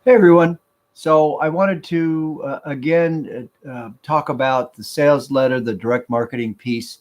Hey everyone. So I wanted to again talk about the sales letter, the direct marketing piece.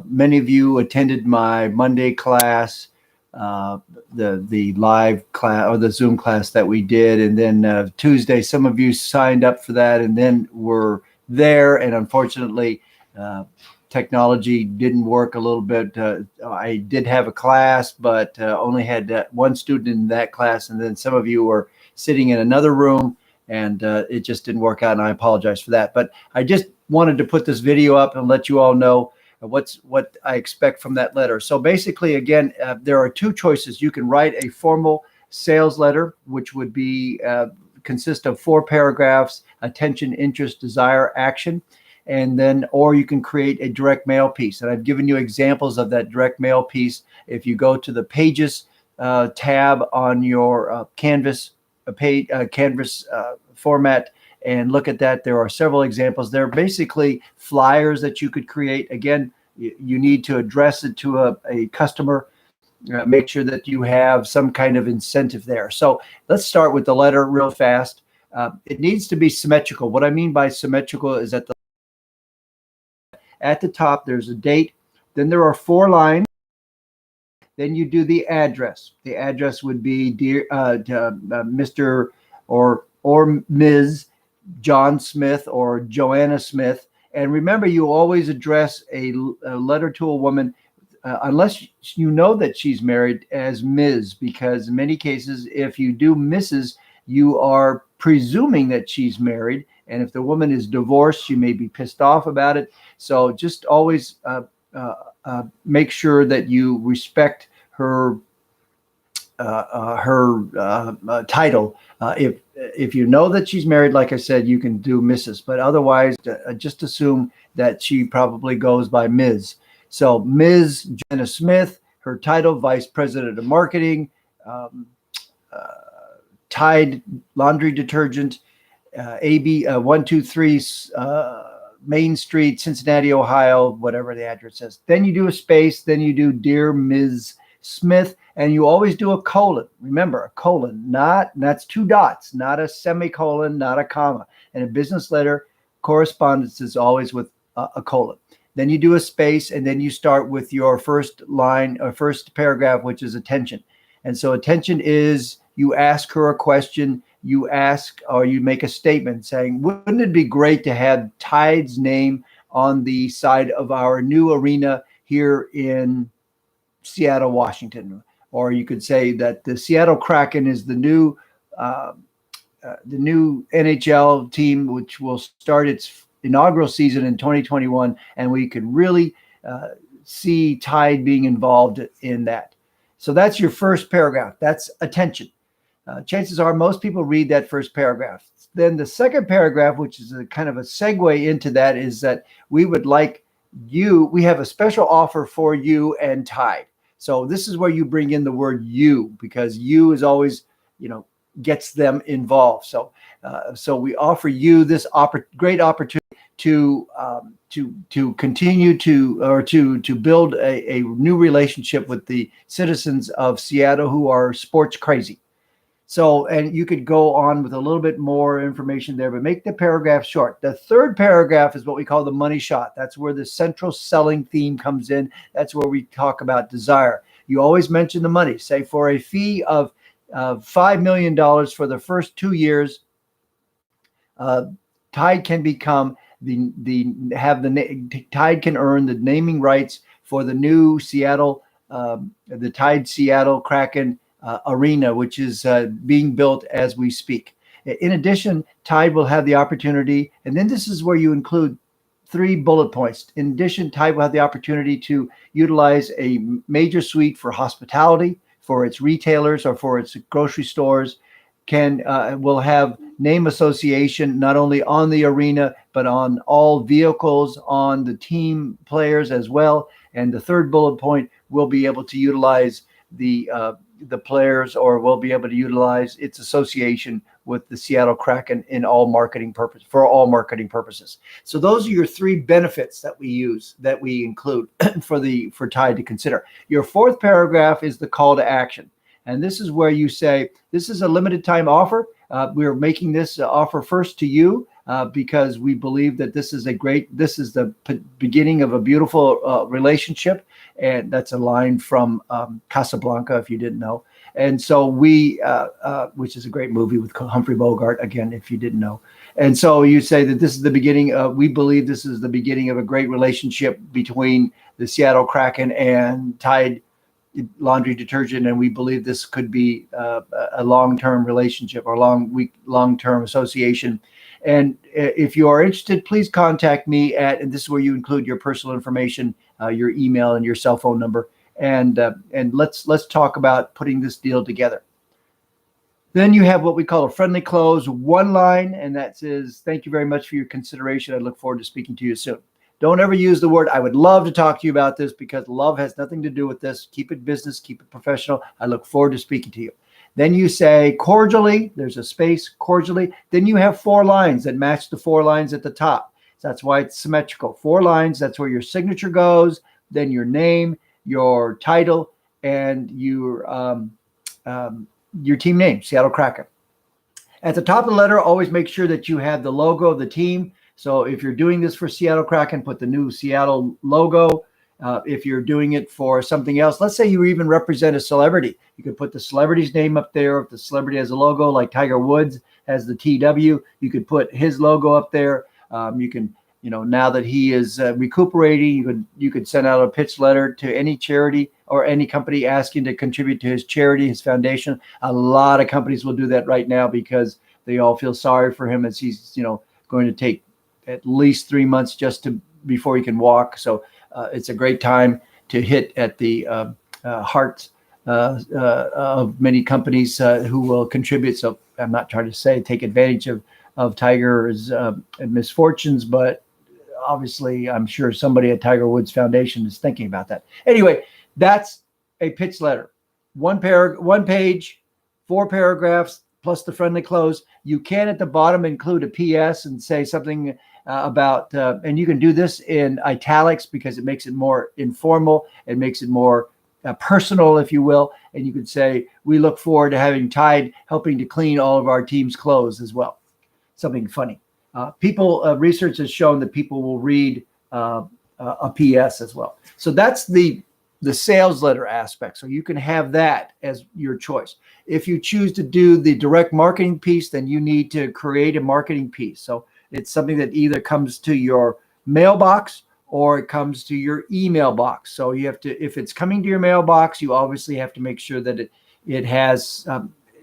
Many of you attended my Monday class, uh, the live class or the Zoom class that we did, and then Tuesday some of you signed up for that, and then were there. And unfortunately, uh, technology didn't work a little bit. I did have a class, but only had one student in that class, and then some of you were sitting in another room, and it just didn't work out, and I apologize for that. But I just wanted to put this video up and let you all know what I expect from that letter. So basically, again, there are two choices. You can write a formal sales letter, which would be consist of 4 paragraphs: attention, interest, desire, action. And then, or you can create a direct mail piece. And I've given you examples of that direct mail piece. If you go to the pages tab on your Canvas Canvas format and look at that, there are several examples. They're basically flyers that you could create. Again, you need to address it to a customer. Make sure that you have some kind of incentive there. So let's start with the letter real fast. It needs to be symmetrical. What I mean by symmetrical is that at the top there's a date, then there are 4 lines. Then you do the address. The address would be dear Mr. or Ms. John Smith or Joanna Smith. And remember, you always address a letter to a woman, unless you know that she's married, as Ms. Because in many cases, if you do Mrs., you are presuming that she's married. And if the woman is divorced, she may be pissed off about it. So just always make sure that you respect her title. If you know that she's married, like I said, you can do Mrs. But otherwise, just assume that she probably goes by Ms. So Ms. Jenna Smith, her title, Vice President of Marketing, um, uh, Tide laundry detergent, AB 123 Main Street, Cincinnati, Ohio, whatever the address says. Then you do a space, then you do Dear Ms. Smith, and you always do a colon. Remember, a colon, that's 2 dots, not a semicolon, not a comma. And a business letter correspondence is always with a colon. Then you do a space, and then you start with your first line or first paragraph, which is attention. And so attention is you ask her a question, you ask or you make a statement saying, wouldn't it be great to have Tide's name on the side of our new arena here in Seattle, Washington? Or you could say that the Seattle Kraken is uh, the new NHL team, which will start its inaugural season in 2021, and we could really see Tide being involved in that. So that's your first paragraph. That's attention. Chances are most people read that first paragraph. Then the second paragraph, which is a kind of a segue into that, is that we have a special offer for you and Tide. So this is where you bring in the word you, because you is always, gets them involved. So we offer you this great opportunity to continue to build a new relationship with the citizens of Seattle who are sports crazy. So, and you could go on with a little bit more information there, but make the paragraph short. The third paragraph is what we call the money shot. That's where the central selling theme comes in. That's where we talk about desire. You always mention the money. Say, for a fee of $5 million for the first 2 years, Tide can become Tide can earn the naming rights for the new Seattle, the Tide Seattle Kraken arena, which is being built as we speak. In addition, Tide will have the opportunity, and then this is where you include 3 bullet points. In addition, Tide will have the opportunity to utilize a major suite for hospitality for its retailers or for its grocery stores. Will have name association not only on the arena but on all vehicles, on the team players as well. And the third bullet point will be able to utilize the players, or will be able to utilize its association with the Seattle Kraken in all marketing purposes. So those are your 3 benefits that we include for Tide to consider. Your fourth paragraph is the call to action. And this is where you say, this is a limited time offer. We're making this offer first to you because we believe that this is the beginning of a beautiful relationship. And that's a line from Casablanca, if you didn't know. And so which is a great movie with Humphrey Bogart, again, if you didn't know. And so you say that this is the beginning we believe this is the beginning of a great relationship between the Seattle Kraken and Tide laundry detergent, and we believe this could be a long-term relationship or long-term association. And if you are interested, please contact me and this is where you include your personal information, your email and your cell phone number, and let's talk about putting this deal together. Then you have what we call a friendly close, one line, and that says, thank you very much for your consideration. I look forward to speaking to you soon. Don't ever use the word, I would love to talk to you about this, because love has nothing to do with this. Keep it business, keep it professional. I look forward to speaking to you. Then you say cordially, there's a space, cordially. Then you have 4 lines that match the 4 lines at the top. So that's why it's symmetrical. 4 lines, that's where your signature goes, then your name, your title, and your team name, Seattle Kraken. At the top of the letter, always make sure that you have the logo of the team. So if you're doing this for Seattle Kraken, put the new Seattle logo. If you're doing it for something else, let's say you even represent a celebrity, you could put the celebrity's name up there. If the celebrity has a logo, like Tiger Woods has the TW, you could put his logo up there. You can, now that he is recuperating, you could send out a pitch letter to any charity or any company asking to contribute to his charity, his foundation. A lot of companies will do that right now because they all feel sorry for him as he's, going to take at least 3 months before he can walk. So it's a great time to hit at the hearts of many companies who will contribute. So I'm not trying to say take advantage of Tiger's misfortunes, but obviously I'm sure somebody at Tiger Woods Foundation is thinking about that. Anyway, that's a pitch letter. One page, 4 paragraphs, plus the friendly close. You can at the bottom include a PS and say something about, and you can do this in italics because it makes it more informal. It makes it more personal, if you will. And you could say, we look forward to having Tide helping to clean all of our team's clothes as well. Something funny. Research has shown that people will read a PS as well. So that's the sales letter aspect. So you can have that as your choice. If you choose to do the direct marketing piece, then you need to create a marketing piece. So it's something that either comes to your mailbox or it comes to your email box. So you have to, if it's coming to your mailbox, you obviously have to make sure that it has,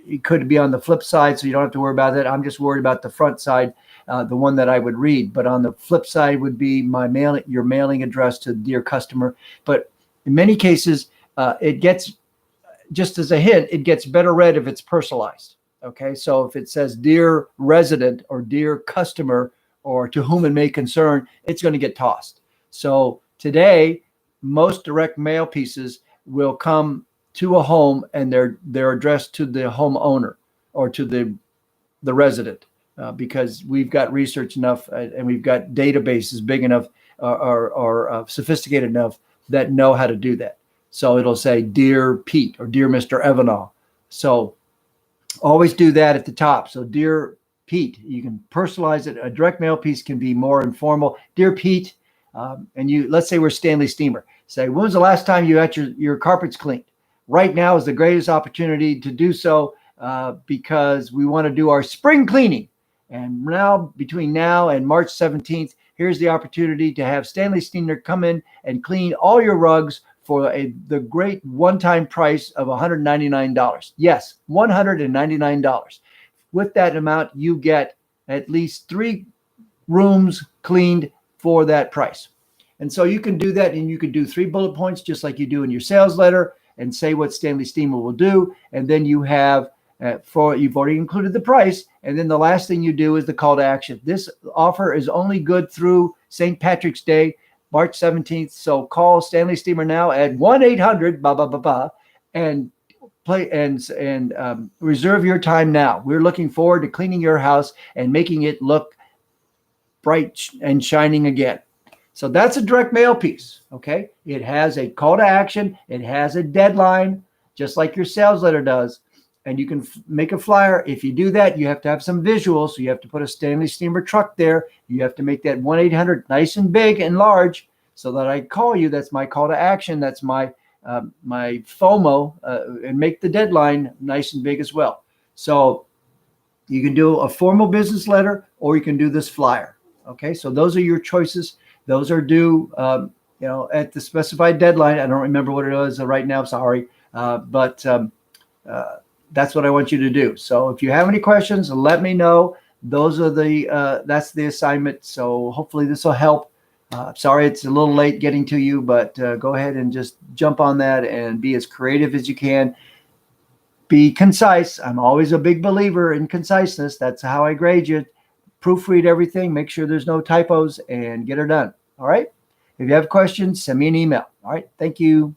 it could be on the flip side, so you don't have to worry about that. I'm just worried about the front side, the one that I would read. But on the flip side would be your mailing address to dear customer. But in many cases, it gets, just as a hint, it gets better read if it's personalized. Okay, so if it says dear resident or dear customer or to whom it may concern, it's going to get tossed. So today, most direct mail pieces will come to a home and they're addressed to the homeowner or to the resident because we've got research enough and we've got databases big enough or sophisticated enough that know how to do that. So it'll say dear Pete or dear Mr. Evanol. So always do that at the top. So dear Pete, you can personalize it. A direct mail piece can be more informal. Dear Pete, and let's say we're Stanley Steamer. Say, when was the last time you had your carpets cleaned? Right now is the greatest opportunity to do so because we want to do our spring cleaning. And now, between now and March 17th, here's the opportunity to have Stanley Steamer come in and clean all your rugs for the great one-time price of $199. Yes, $199. With that amount, you get at least 3 rooms cleaned for that price. And so you can do that, and you can do 3 bullet points just like you do in your sales letter and say what Stanley Steamer will do. And then you have, you've already included the price. And then the last thing you do is the call to action. This offer is only good through St. Patrick's Day, March 17th. So call Stanley Steamer now at 1-800 and play and reserve your time now. We're looking forward to cleaning your house and making it look bright and shining again. So that's a direct mail piece. Okay. It has a call to action. It has a deadline. just like your sales letter does. And you can make a flyer. If you do that, you have to have some visuals. So you have to put a Stanley Steamer truck there. You have to make that 1-800 nice and big and large so that I call you. That's my call to action. That's my FOMO, and make the deadline nice and big as well. So you can do a formal business letter, or you can do this flyer. Okay, so those are your choices. Those are due, at the specified deadline. I don't remember what it is right now. Sorry, but that's what I want you to do. So if you have any questions, let me know. Those are that's the assignment. So hopefully this will help. Sorry, it's a little late getting to you, but go ahead and just jump on that and be as creative as you can. Be concise. I'm always a big believer in conciseness. That's how I grade you. Proofread everything, make sure there's no typos, and get her done. All right. If you have questions, send me an email. All right. Thank you.